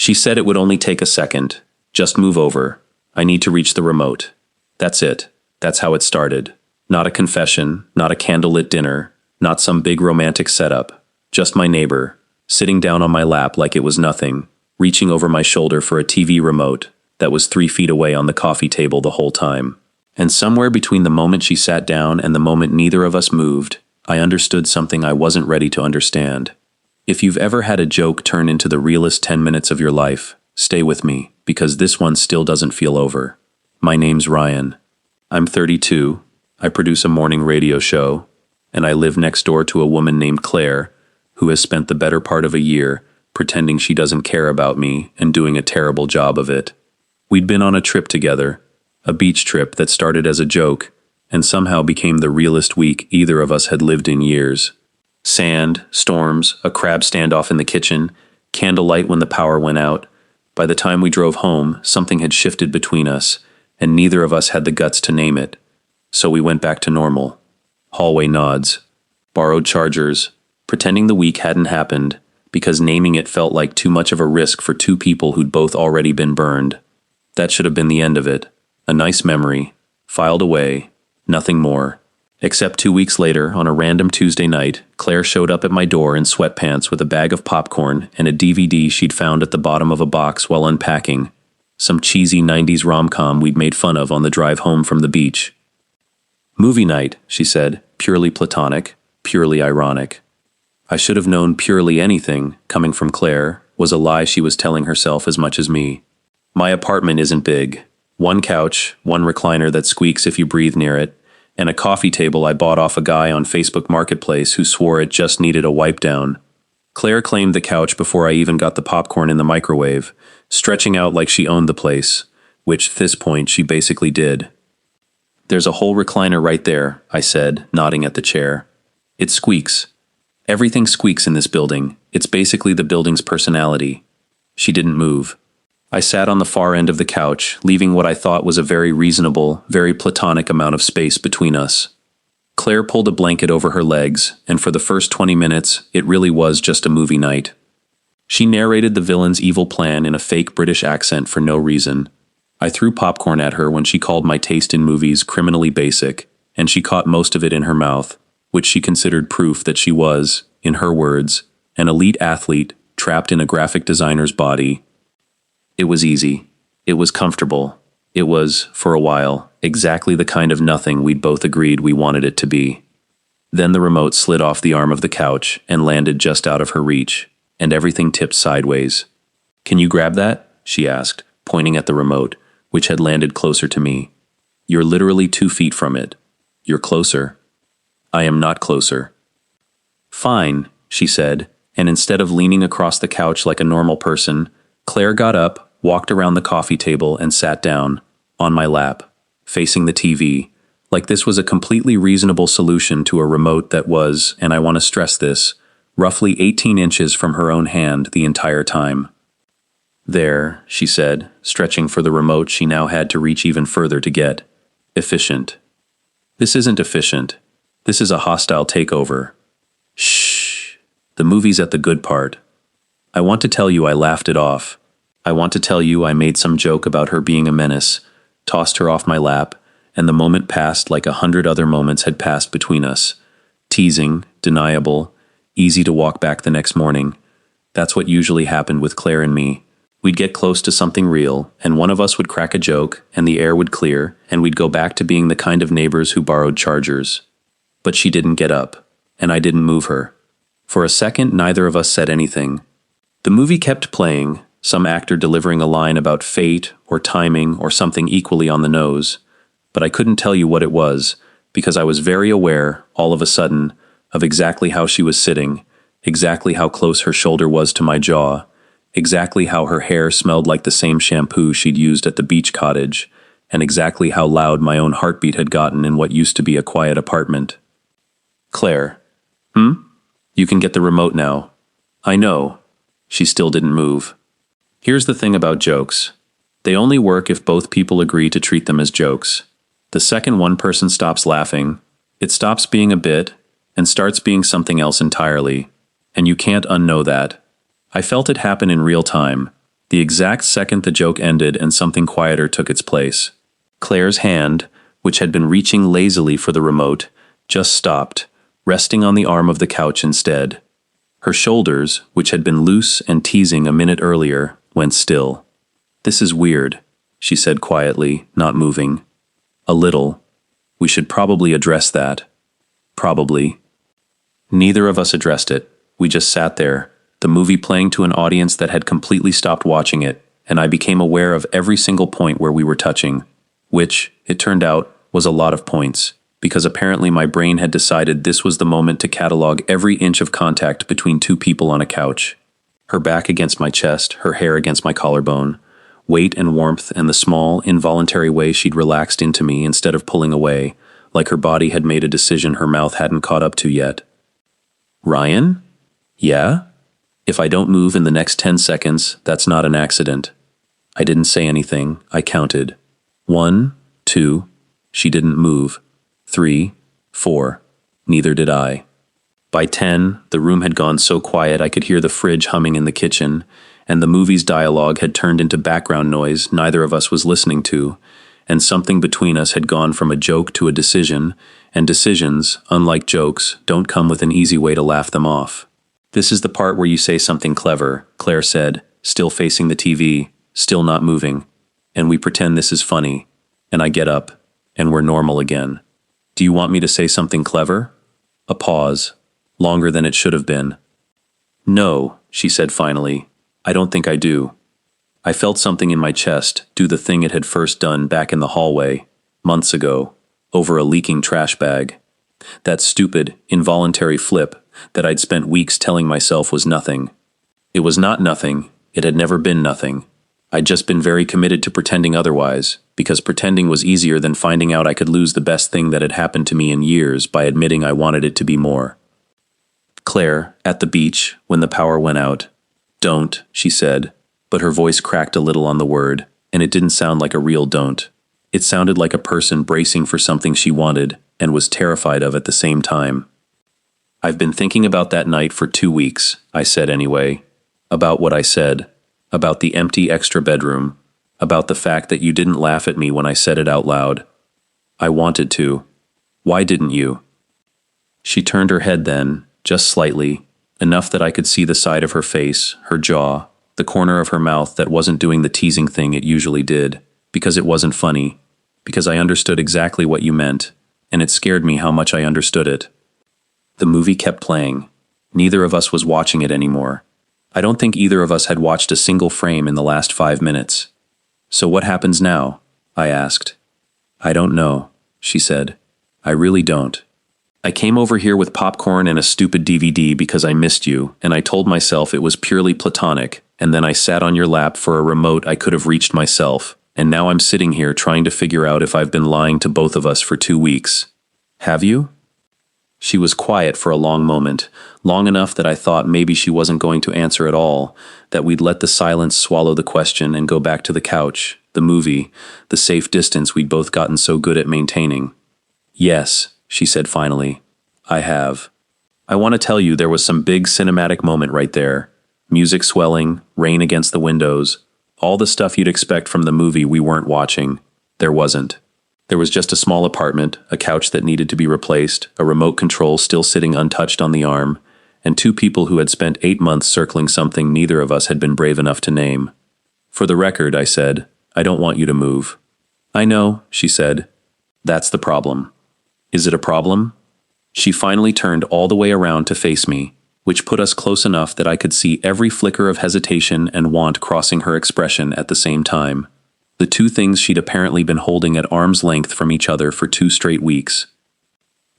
She said it would only take a second. Just move over. I need to reach the remote. That's it. That's how it started. Not a confession, not a candlelit dinner, not some big romantic setup. Just my neighbor, sitting down on my lap like it was nothing, reaching over my shoulder for a TV remote that was 3 feet away on the coffee table the whole time. And somewhere between the moment she sat down and the moment neither of us moved, I understood something I wasn't ready to understand. If you've ever had a joke turn into the realest 10 minutes of your life, stay with me, because this one still doesn't feel over. My name's Ryan. I'm 32, I produce a morning radio show, and I live next door to a woman named Claire, who has spent the better part of a year pretending she doesn't care about me and doing a terrible job of it. We'd been on a trip together, a beach trip that started as a joke and somehow became the realest week either of us had lived in years. Sand, storms, a crab standoff in the kitchen, candlelight when the power went out. By the time we drove home, something had shifted between us, and neither of us had the guts to name it. So we went back to normal. Hallway nods, borrowed chargers, pretending the week hadn't happened, because naming it felt like too much of a risk for two people who'd both already been burned. That should have been the end of it. A nice memory, filed away, nothing more. Except 2 weeks later, on a random Tuesday night, Claire showed up at my door in sweatpants with a bag of popcorn and a DVD she'd found at the bottom of a box while unpacking. Some cheesy 90s rom-com we'd made fun of on the drive home from the beach. Movie night, she said, purely platonic, purely ironic. I should have known purely anything, coming from Claire, was a lie she was telling herself as much as me. My apartment isn't big. One couch, one recliner that squeaks if you breathe near it, and a coffee table I bought off a guy on Facebook Marketplace who swore it just needed a wipe down. Claire claimed the couch before I even got the popcorn in the microwave, stretching out like she owned the place, which at this point she basically did. There's a whole recliner right there, I said, nodding at the chair. It squeaks. Everything squeaks in this building. It's basically the building's personality. She didn't move. I sat on the far end of the couch, leaving what I thought was a very reasonable, very platonic amount of space between us. Claire pulled a blanket over her legs, and for the first 20 minutes, it really was just a movie night. She narrated the villain's evil plan in a fake British accent for no reason. I threw popcorn at her when she called my taste in movies criminally basic, and she caught most of it in her mouth, which she considered proof that she was, in her words, an elite athlete trapped in a graphic designer's body. It was easy. It was comfortable. It was, for a while, exactly the kind of nothing we'd both agreed we wanted it to be. Then the remote slid off the arm of the couch and landed just out of her reach, and everything tipped sideways. "Can you grab that?" she asked, pointing at the remote, which had landed closer to me. "You're literally 2 feet from it. You're closer." "I am not closer." "Fine," she said, and instead of leaning across the couch like a normal person, Claire got up, walked around the coffee table and sat down, on my lap, facing the TV, like this was a completely reasonable solution to a remote that was, and I want to stress this, roughly 18 inches from her own hand the entire time. "There," she said, stretching for the remote she now had to reach even further to get. "Efficient." "This isn't efficient. This is a hostile takeover." "Shh. The movie's at the good part. I want to tell you I laughed it off. I want to tell you I made some joke about her being a menace, tossed her off my lap, and the moment passed like 100 other moments had passed between us. Teasing, deniable, easy to walk back the next morning. That's what usually happened with Claire and me. We'd get close to something real, and one of us would crack a joke, and the air would clear, and we'd go back to being the kind of neighbors who borrowed chargers. But she didn't get up, and I didn't move her. For a second, neither of us said anything. The movie kept playing, some actor delivering a line about fate or timing or something equally on the nose, but I couldn't tell you what it was, because I was very aware, all of a sudden, of exactly how she was sitting, exactly how close her shoulder was to my jaw, exactly how her hair smelled like the same shampoo she'd used at the beach cottage, and exactly how loud my own heartbeat had gotten in what used to be a quiet apartment. "Claire." "You can get the remote now." "I know." She still didn't move. Here's the thing about jokes. They only work if both people agree to treat them as jokes. The second one person stops laughing, it stops being a bit and starts being something else entirely. And you can't unknow that. I felt it happen in real time. The exact second the joke ended and something quieter took its place. Claire's hand, which had been reaching lazily for the remote, just stopped, resting on the arm of the couch instead. Her shoulders, which had been loose and teasing a minute earlier, went still. "This is weird," she said quietly, not moving. "A little. We should probably address that." Probably. Neither of us addressed it. We just sat there, the movie playing to an audience that had completely stopped watching it, and I became aware of every single point where we were touching, which, it turned out, was a lot of points, because apparently my brain had decided this was the moment to catalog every inch of contact between two people on a couch. Her back against my chest, her hair against my collarbone, weight and warmth and the small, involuntary way she'd relaxed into me instead of pulling away, like her body had made a decision her mouth hadn't caught up to yet. "Ryan? Yeah? If I don't move in the next 10 seconds, that's not an accident." I didn't say anything. I counted. 1, 2. She didn't move. 3, 4. Neither did I. By 10, the room had gone so quiet I could hear the fridge humming in the kitchen, and the movie's dialogue had turned into background noise neither of us was listening to, and something between us had gone from a joke to a decision, and decisions, unlike jokes, don't come with an easy way to laugh them off. "This is the part where you say something clever," Claire said, still facing the TV, still not moving, "and we pretend this is funny, and I get up, and we're normal again. Do you want me to say something clever?" A pause, longer than it should have been. "No," she said finally, "I don't think I do." I felt something in my chest do the thing it had first done back in the hallway, months ago, over a leaking trash bag. That stupid, involuntary flip that I'd spent weeks telling myself was nothing. It was not nothing, it had never been nothing. I'd just been very committed to pretending otherwise, because pretending was easier than finding out I could lose the best thing that had happened to me in years by admitting I wanted it to be more. "Claire, at the beach, when the power went out." "Don't," she said, but her voice cracked a little on the word, and it didn't sound like a real don't. It sounded like a person bracing for something she wanted and was terrified of at the same time. "I've been thinking about that night for 2 weeks," I said anyway. "About what I said. About the empty extra bedroom. About the fact that you didn't laugh at me when I said it out loud. I wanted to. Why didn't you?" She turned her head then, just slightly, enough that I could see the side of her face, her jaw, the corner of her mouth that wasn't doing the teasing thing it usually did, because it wasn't funny, because I understood exactly what you meant, and it scared me how much I understood it. The movie kept playing. Neither of us was watching it anymore. I don't think either of us had watched a single frame in the last 5 minutes. "So what happens now?" I asked. "I don't know," she said. "I really don't. I came over here with popcorn and a stupid DVD because I missed you, and I told myself it was purely platonic, and then I sat on your lap for a remote I could have reached myself, and now I'm sitting here trying to figure out if I've been lying to both of us for 2 weeks. Have you?" She was quiet for a long moment, long enough that I thought maybe she wasn't going to answer at all, that we'd let the silence swallow the question and go back to the couch, the movie, the safe distance we'd both gotten so good at maintaining. "Yes," she said finally, "I have. I want to tell you there was some big cinematic moment right there. Music swelling, rain against the windows, all the stuff you'd expect from the movie we weren't watching. There wasn't. There was just a small apartment, a couch that needed to be replaced, a remote control still sitting untouched on the arm, and 2 people who had spent 8 months circling something neither of us had been brave enough to name. For the record," I said, "I don't want you to move." "I know," she said. "That's the problem." "Is it a problem?" She finally turned all the way around to face me, which put us close enough that I could see every flicker of hesitation and want crossing her expression at the same time. The 2 things she'd apparently been holding at arm's length from each other for 2 straight weeks.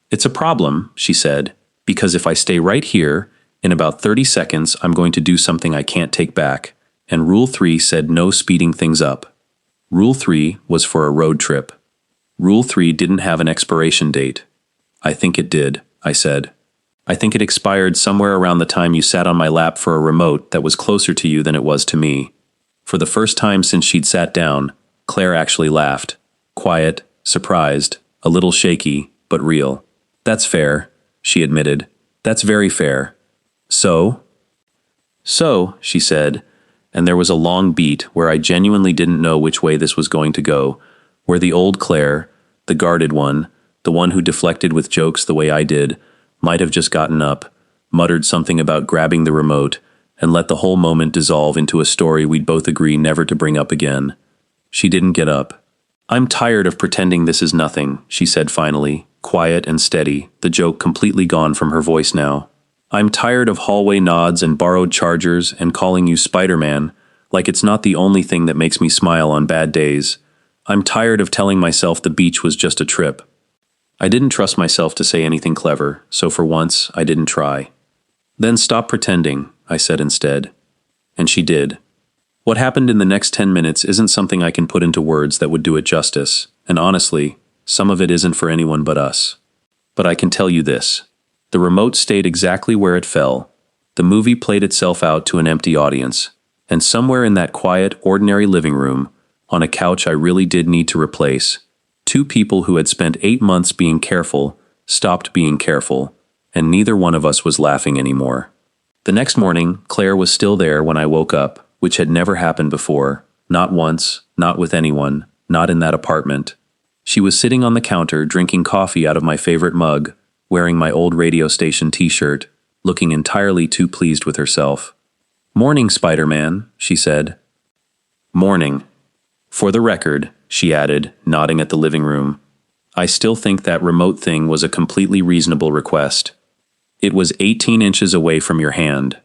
"It's a problem," she said, "because if I stay right here, in about 30 seconds I'm going to do something I can't take back, and Rule 3 said no speeding things up. Rule 3 was for a road trip. Rule 3 didn't have an expiration date." "I think it did," I said. "I think it expired somewhere around the time you sat on my lap for a remote that was closer to you than it was to me." For the first time since she'd sat down, Claire actually laughed. Quiet, surprised, a little shaky, but real. "That's fair," she admitted. "That's very fair. So?" "So," she said, and there was a long beat where I genuinely didn't know which way this was going to go, where the old Claire, the guarded one, the one who deflected with jokes the way I did, might have just gotten up, muttered something about grabbing the remote, and let the whole moment dissolve into a story we'd both agree never to bring up again. She didn't get up. "I'm tired of pretending this is nothing," she said finally, quiet and steady, the joke completely gone from her voice now. "I'm tired of hallway nods and borrowed chargers and calling you Spider-Man, like it's not the only thing that makes me smile on bad days. I'm tired of telling myself the beach was just a trip." I didn't trust myself to say anything clever, so for once, I didn't try. "Then stop pretending," I said instead. And she did. What happened in the next 10 minutes isn't something I can put into words that would do it justice, and honestly, some of it isn't for anyone but us. But I can tell you this. The remote stayed exactly where it fell. The movie played itself out to an empty audience, and somewhere in that quiet, ordinary living room, on a couch I really did need to replace, two people who had spent 8 months being careful stopped being careful, and neither one of us was laughing anymore. The next morning, Claire was still there when I woke up, which had never happened before, not once, not with anyone, not in that apartment. She was sitting on the counter drinking coffee out of my favorite mug, wearing my old radio station t-shirt, looking entirely too pleased with herself. "Morning, Spider-Man," she said. "Morning. For the record," she added, nodding at the living room, "I still think that remote thing was a completely reasonable request. It was 18 inches away from your hand."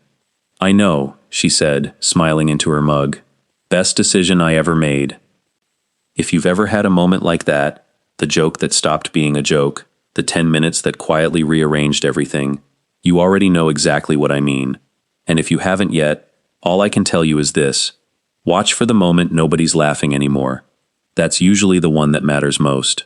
"I know," she said, smiling into her mug. "Best decision I ever made." If you've ever had a moment like that, the joke that stopped being a joke, the 10 minutes that quietly rearranged everything, you already know exactly what I mean. And if you haven't yet, all I can tell you is this. Watch for the moment nobody's laughing anymore. That's usually the one that matters most.